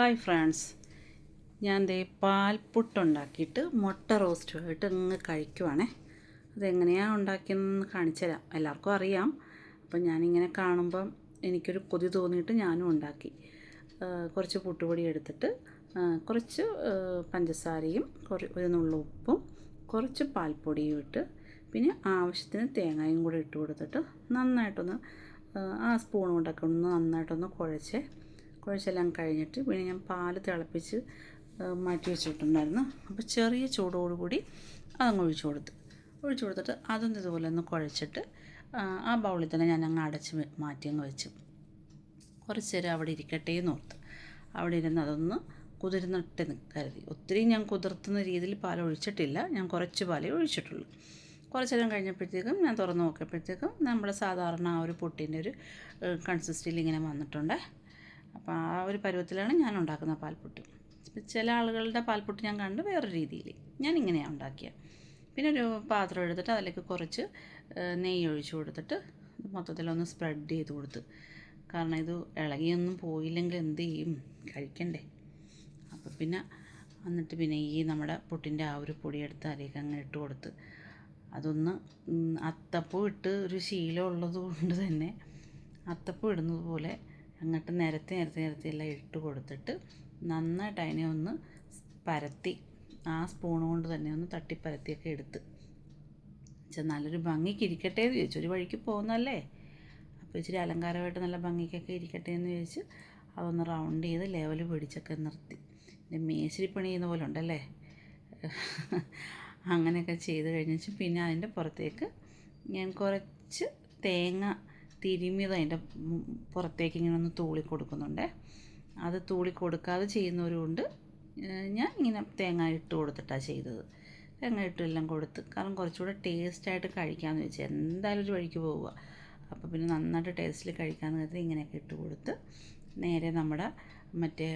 Hi friends, ഞാൻ ദേ പാൽപ്പുട്ടുണ്ടാക്കിയിട്ട് മുട്ട റോസ്റ്റുമായിട്ട് ഇങ്ങ് കഴിക്കുവാണേ. അതെങ്ങനെയാണ് ഉണ്ടാക്കിയതെന്ന് കാണിച്ചു തരാം. എല്ലാവർക്കും അറിയാം. അപ്പം ഞാനിങ്ങനെ കാണുമ്പം എനിക്കൊരു കൊതി തോന്നിയിട്ട് ഞാനും ഉണ്ടാക്കി. കുറച്ച് പുട്ടുപൊടി എടുത്തിട്ട് കുറച്ച് പഞ്ചസാരയും ഒരു നുള്ളു ഉപ്പും കുറച്ച് പാൽപ്പൊടിയും ഇട്ട് പിന്നെ ആവശ്യത്തിന് തേങ്ങയും കൂടി ഇട്ട് കൊടുത്തിട്ട് നന്നായിട്ടൊന്ന് ആ സ്പൂൺ കൊണ്ടൊക്കെ ഒന്ന് നന്നായിട്ടൊന്ന് കുഴച്ചെല്ലാം കഴിഞ്ഞിട്ട് പിന്നെ ഞാൻ പാൽ തിളപ്പിച്ച് മാറ്റി വെച്ചിട്ടുണ്ടായിരുന്നു. അപ്പോൾ ചെറിയ ചൂടോടുകൂടി അതങ്ങ് ഒഴിച്ചു കൊടുത്തിട്ട് അതൊന്ന് ഇതുപോലെ ഒന്ന് കുഴച്ചിട്ട് ആ ബൗളിൽ തന്നെ ഞാൻ അങ്ങ് അടച്ച് മാറ്റി അങ്ങ് വെച്ചു. കുറച്ച് നേരം അവിടെ ഇരിക്കട്ടെ എന്ന് ഓർത്ത് അവിടെ ഇരുന്ന് അതൊന്ന് കുതിർന്നിട്ട് കരുതി. ഒത്തിരി ഞാൻ കുതിർത്തുന്ന രീതിയിൽ പാൽ ഒഴിച്ചിട്ടില്ല, ഞാൻ കുറച്ച് പാലേ ഒഴിച്ചിട്ടുള്ളൂ. കുറച്ച് നേരം കഴിഞ്ഞപ്പോഴത്തേക്കും ഞാൻ തുറന്ന് നോക്കിയപ്പോഴത്തേക്കും നമ്മൾ സാധാരണ ആ ഒരു പുട്ടിൻ്റെ ഒരു കൺസിസ്റ്റൻസിയിൽ ഇങ്ങനെ വന്നിട്ടുണ്ട്. അപ്പോൾ ആ ഒരു പരുവത്തിലാണ് ഞാൻ ഉണ്ടാക്കുന്ന പാൽപ്പുട്ട്. ചില ആളുകളുടെ പാൽപ്പുട്ട് ഞാൻ കണ്ട് വേറെ രീതിയിൽ, ഞാൻ ഇങ്ങനെയാണ് ഉണ്ടാക്കിയത്. പിന്നെ ഒരു പാത്രം എടുത്തിട്ട് അതിലേക്ക് കുറച്ച് നെയ്യ് ഒഴിച്ച് കൊടുത്തിട്ട് മൊത്തത്തിലൊന്ന് സ്പ്രെഡ് ചെയ്ത് കൊടുത്ത്. കാരണം ഇത് ഇളകിയൊന്നും പോയില്ലെങ്കിൽ എന്ത് ചെയ്യും, കഴിക്കണ്ടേ. അപ്പോൾ പിന്നെ എന്നിട്ട് പിന്നെ ഈ നമ്മുടെ പുട്ടിൻ്റെ ആ ഒരു പൊടിയെടുത്ത് അതിലേക്ക് അങ്ങ് ഇട്ട് കൊടുത്ത് അതൊന്ന് അത്തപ്പൂ ഇട്ട് ഒരു ശീലം ഉള്ളത് കൊണ്ട് തന്നെ അത്തപ്പൂ ഇടുന്നത് പോലെ അങ്ങോട്ട് നിരത്തി എല്ലാം ഇട്ട് കൊടുത്തിട്ട് നന്നായിട്ട് അതിനെ ഒന്ന് പരത്തി ആ സ്പൂൺ കൊണ്ട് തന്നെ ഒന്ന് തട്ടിപ്പരത്തിയൊക്കെ എടുത്ത് നല്ലൊരു ഭംഗിക്ക് ഇരിക്കട്ടെ എന്ന് ചോദിച്ചു. ഒരു വഴിക്ക് പോകുന്നതല്ലേ, അപ്പോൾ ഇച്ചിരി അലങ്കാരമായിട്ട് നല്ല ഭംഗിക്കൊക്കെ ഇരിക്കട്ടെ എന്ന് ചോദിച്ച് അതൊന്ന് റൗണ്ട് ചെയ്ത് ലെവൽ പിടിച്ചൊക്കെ നിർത്തി. പിന്നെ മേശിരിപ്പണി ചെയ്യുന്ന പോലെ ഉണ്ടല്ലേ. അങ്ങനെയൊക്കെ ചെയ്ത് കഴിഞ്ഞിട്ട് പിന്നെ അതിൻ്റെ പുറത്തേക്ക് ഞാൻ കുറച്ച് തേങ്ങ തിരുമ്മിയത് അതിൻ്റെ പുറത്തേക്ക് ഇങ്ങനെ ഒന്ന് തൂളി കൊടുക്കുന്നുണ്ട്. അത് തൂളി കൊടുക്കാതെ ചെയ്യുന്നവരുമുണ്ട്. ഞാൻ ഇങ്ങനെ തേങ്ങ ഇട്ട് കൊടുത്തിട്ടാണ് ചെയ്തത്. തേങ്ങ ഇട്ടെല്ലാം കൊടുത്ത്, കാരണം കുറച്ചുകൂടെ ടേസ്റ്റായിട്ട് കഴിക്കാമെന്ന് വെച്ചാൽ എന്തായാലും ഒരു വഴിക്ക് പോവുക. അപ്പോൾ പിന്നെ നന്നായിട്ട് ടേസ്റ്റിൽ കഴിക്കാമെന്ന് കരുതി ഇങ്ങനെയൊക്കെ ഇട്ട് കൊടുത്ത് നേരെ നമ്മുടെ മറ്റേ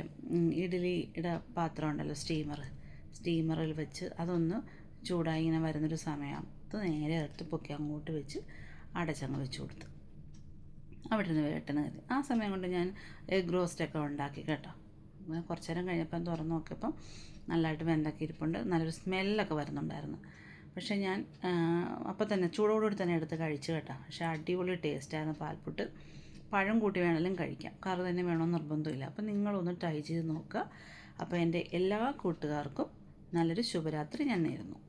ഇഡ്ഡലിയുടെ പാത്രം ഉണ്ടല്ലോ, സ്റ്റീമറിൽ വെച്ച് അതൊന്ന് ചൂടായി ഇങ്ങനെ വരുന്നൊരു സമയത്ത് നേരെ എടുത്ത് പൊക്കി അങ്ങോട്ട് വെച്ച് അടച്ചങ്ങ് വെച്ച് കൊടുത്ത് അവിടെ നിന്ന് വരട്ടെന്ന് കരുതി. ആ സമയം കൊണ്ട് ഞാൻ എഗ് റോസ്റ്റൊക്കെ ഉണ്ടാക്കി കേട്ടോ. കുറച്ച് നേരം കഴിഞ്ഞപ്പം തുറന്ന് നോക്കിയപ്പം നല്ലതായിട്ട് വെന്തൊക്കെ ഇരിപ്പുണ്ട്, നല്ലൊരു സ്മെല്ലൊക്കെ വരുന്നുണ്ടായിരുന്നു. പക്ഷേ ഞാൻ അപ്പോൾ തന്നെ ചൂടോടുകൂടി തന്നെ എടുത്ത് കഴിച്ചു കേട്ടോ. പക്ഷേ അടിപൊളി ടേസ്റ്റായിരുന്നു പാൽപ്പുട്ട്. പഴം കൂട്ടി വേണമെങ്കിലും കഴിക്കാം, കറി തന്നെ വേണമെന്ന് നിർബന്ധമില്ല. അപ്പോൾ നിങ്ങളൊന്ന് ട്രൈ ചെയ്ത് നോക്കുക. അപ്പോൾ എൻ്റെ എല്ലാ കൂട്ടുകാർക്കും നല്ലൊരു ശുഭരാത്രി ഞാൻ നേരുന്നു.